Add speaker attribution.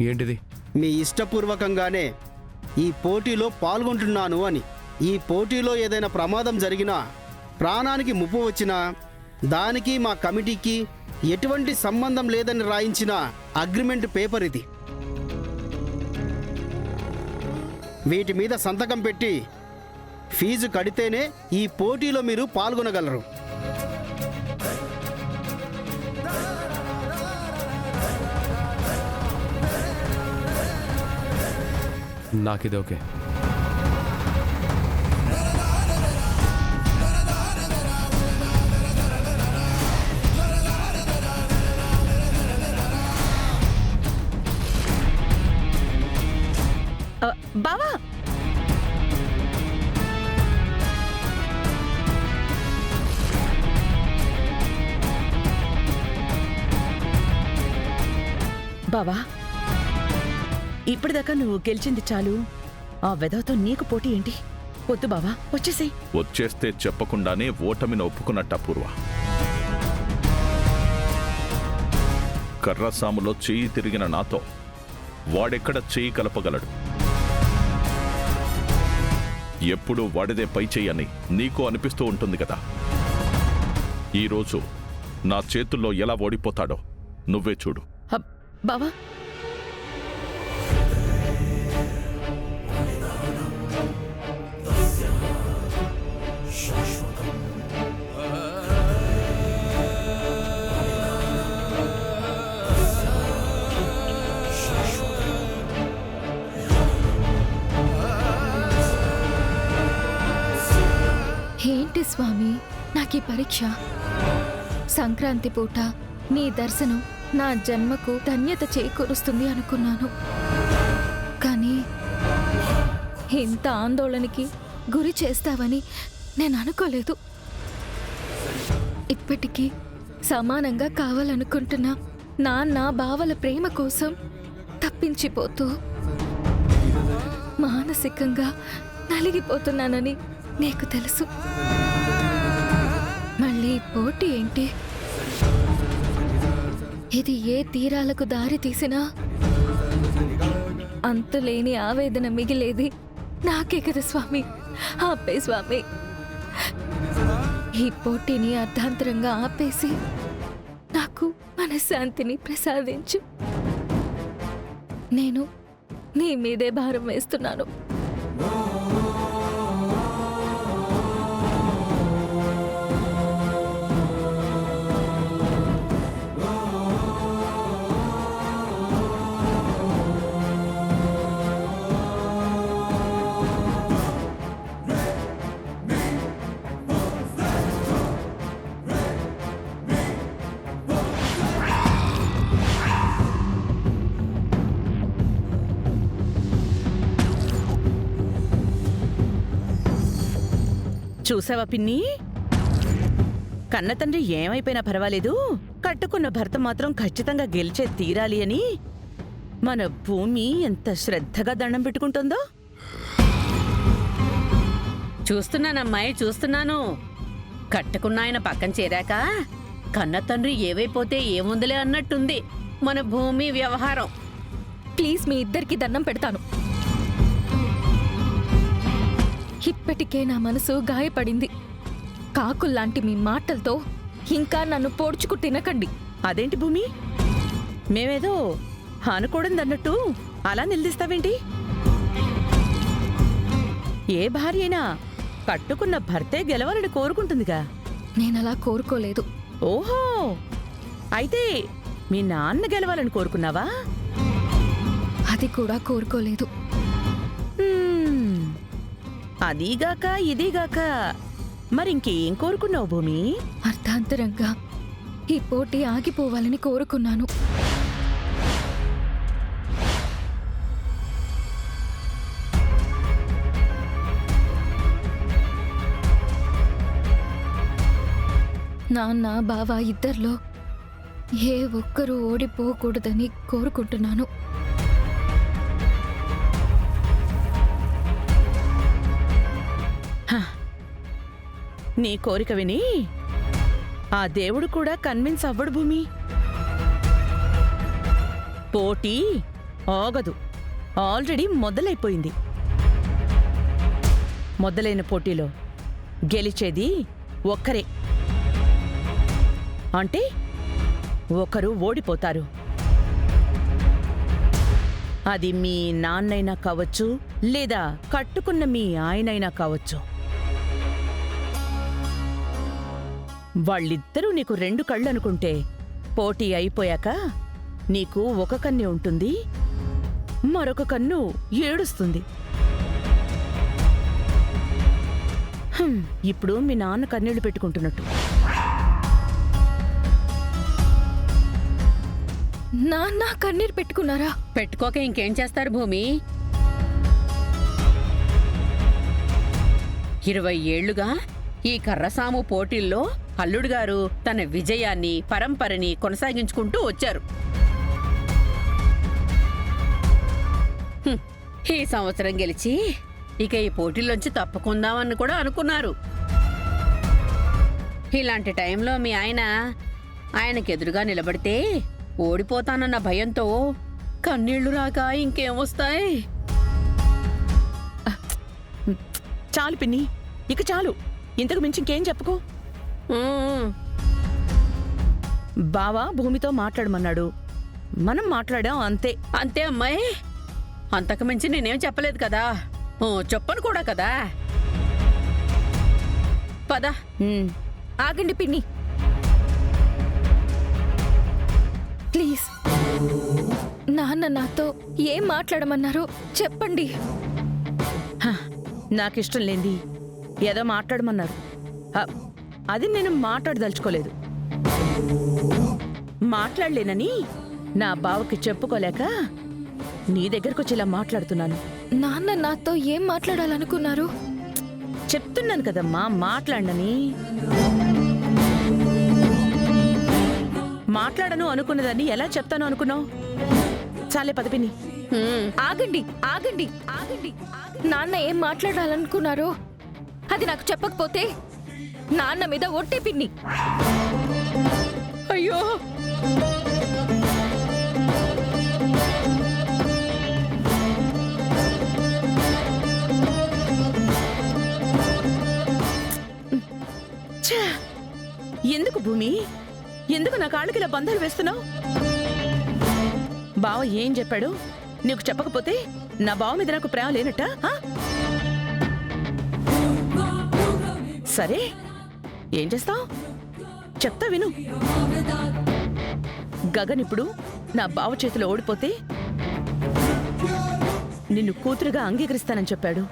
Speaker 1: ఏంటిది?
Speaker 2: మీ ఇష్టపూర్వకంగానే ఈ పోటీలో పాల్గొంటున్నాను అని. ఈ పోటీలో ఏదైనా ప్రమాదం జరిగినా, ప్రాణానికి ముప్పు వచ్చినా, దానికి మా కమిటీకి ఎటువంటి సంబంధం లేదని రాయించిన అగ్రిమెంట్ పేపర్ ఇది. వీటి మీద సంతకం పెట్టి ఫీజు కడితేనే ఈ పోటీలో మీరు పాల్గొనగలరు.
Speaker 1: నాకిది ఓకే.
Speaker 3: బావా, బావా, ఇప్పటిదాకా నువ్వు గెలిచింది చాలు. ఆ వెధవతో నీకు పోటీ ఏంటి? వద్దు బావా, వచ్చేసి.
Speaker 4: వచ్చేస్తే చెప్పకుండానే ఓటమిని ఒప్పుకున్నట్ట పూర్వ. కర్రసాములో చెయ్యి తిరిగిన నాతో వాడెక్కడ చెయ్యి కలపగలడు? ఎప్పుడూ వాడిదే పై చెయ్యని నీకు అనిపిస్తూ ఉంటుంది కదా. ఈరోజు నా చేతుల్లో ఎలా ఓడిపోతాడో నువ్వే చూడు.
Speaker 3: బావా,
Speaker 5: ఏంటి స్వామి నాకీ పరీక్ష? సంక్రాంతి పూట నీ దర్శనం నా జన్మకు ధన్యత చేకూరుస్తుంది అనుకున్నాను, కానీ ఇంత ఆందోళనకి గురి చేస్తావని నేను అనుకోలేదు. ఇప్పటికీ సమానంగా కావాలనుకుంటున్నా నాన్న బావల ప్రేమ కోసం తప్పించిపోతూ మానసికంగా నలిగిపోతున్నానని నీకు తెలుసు. మళ్ళీ పోటీ ఏంటి? ఇది ఏ తీరాలకు దారి తీసినా అంతులేని ఆవేదన మిగిలేది నాకే కదా స్వామి. ఆపే స్వామి, ఈ పోటీని అర్ధాంతరంగా ఆపేసి నాకు మనశ్శాంతిని ప్రసాదించు. నేను నీ మీదే భారం వేస్తున్నాను.
Speaker 3: చూసావా పిన్ని? కన్నతండ్రి ఏమైపోయినా పర్వాలేదు, కట్టుకున్న భర్త మాత్రం ఖచ్చితంగా గెలిచే తీరాలి అని మన భూమి ఎంత శ్రద్ధగా దండం పెట్టుకుంటుందో.
Speaker 6: చూస్తున్నానమ్మాయి, చూస్తున్నాను. కట్టుకున్న ఆయన పక్కన చేరాక కన్నతండ్రి ఏవైపోతే ఏముందిలే అన్నట్టుంది మన భూమి వ్యవహారం.
Speaker 5: ప్లీజ్ మీ ఇద్దరికి దండం పెడతాను. ఇప్పటికే నా మనసు గాయపడింది. కాకుల్లాంటి మీ మాటలతో ఇంకా నన్ను పోడ్చుకు తినకండి.
Speaker 3: అదేంటి భూమి, మేమేదో అనుకోవడందన్నట్టు అలా నిలదీస్తావేంటి? ఏ భార్య అయినా కట్టుకున్న భర్తే గెలవాలని కోరుకుంటుందిగా.
Speaker 5: నేనలా కోరుకోలేదు.
Speaker 3: ఓహో, అయితే మీ నాన్న గెలవాలని కోరుకున్నావా?
Speaker 5: అది కూడా కోరుకోలేదు.
Speaker 3: అదీగాక ఇదీగాక మరింకేం కోరుకున్నావు భూమి?
Speaker 5: అర్థాంతరంగా ఈ పోటీ ఆగిపోవాలని కోరుకున్నాను. నాన్న బావ ఇద్దరిలో ఏ ఒక్కరూ ఓడిపోకూడదని కోరుకుంటున్నాను.
Speaker 3: నీ కోరిక విని ఆ దేవుడు కూడా కన్విన్స్ అవ్వడు భూమి. పోటీ ఆగదు. ఆల్రెడీ మొదలైపోయింది. మొదలైన పోటీలో గెలిచేది ఒక్కరే. అంటే ఒకరు ఓడిపోతారు. అది మీ నాన్నైనా కావచ్చు, లేదా కట్టుకున్న మీ ఆయనైనా కావచ్చు. వాళ్ళిద్దరూ నీకు 2 కళ్ళు అనుకుంటే పోటీ అయిపోయాక నీకు ఒక కన్ను ఉంటుంది, మరొక కన్ను ఏడుస్తుంది. ఇప్పుడు మీ నాన్న కన్నీళ్లు పెట్టుకుంటున్నట్టు.
Speaker 5: నాన్న కన్నీరు పెట్టుకున్నారా?
Speaker 6: పెట్టుకోక ఇంకేం చేస్తారు భూమి? 20 ఏళ్లుగా ఈ కర్రసాము పోటీల్లో అల్లుడు గారు తన విజయాన్ని, పరంపరని కొనసాగించుకుంటూ వచ్చారు. ఈ సంవత్సరం గెలిచి ఇక ఈ పోటీల్లోంచి తప్పుకుందామని కూడా అనుకున్నారు. ఇలాంటి టైంలో మీ ఆయనకెదురుగా నిలబడితే ఓడిపోతానన్న భయంతో కన్నీళ్లు రాక ఇంకేమొస్తాయి?
Speaker 3: చాలు పిన్ని, ఇక చాలు. ఇంతకు మించి ఇంకేం చెప్పుకో. బావా భూమితో మాట్లాడమన్నాడు, మనం మాట్లాడాం అంతే.
Speaker 6: అంతే అమ్మాయి, అంతకు మించి నేనేం చెప్పలేదు కదా, చెప్పను కూడా కదా. పద.
Speaker 5: ఆగండి పిన్ని, ప్లీజ్. నాన్న నాతో ఏం మాట్లాడమన్నారో చెప్పండి.
Speaker 3: నాకిష్టం లేంది ఏదో మాట్లాడమన్నారు. అది నేను మాట్లాడదలుచుకోలేదు. మాట్లాడలేనని నా బావకి చెప్పుకోలేక నీ దగ్గరకు వచ్చి ఇలా మాట్లాడుతున్నాను.
Speaker 5: నాన్న నాతో ఏం మాట్లాడాలనుకున్నారు?
Speaker 3: చెప్తున్నాను కదమ్మా మాట్లాడనని. మాట్లాడను అనుకున్నదాన్ని ఎలా చెప్తాను అనుకున్నావు? చాలే పదపిని.
Speaker 5: ఆగండి ఆగండి ఆగండి. నాన్న ఏం మాట్లాడాలనుకున్నారో అది నాకు చెప్పకపోతే నాన్న మీద ఒట్టే పిన్ని.
Speaker 6: అయ్యో,
Speaker 3: ఎందుకు భూమి, ఎందుకు నా కాళ్ళకి ఇలా బంధాలు వేస్తున్నావు? బావ ఏం చెప్పాడు? నీకు చెప్పకపోతే నా బావ మీద నాకు ప్రేమ లేనట్ట? సరే, ఏం చేస్తావు చెప్తా విను. గగన్ ఇప్పుడు నా బావ చేతిలో ఓడిపోతే నిన్ను కూతురుగా అంగీకరిస్తానని చెప్పాడు.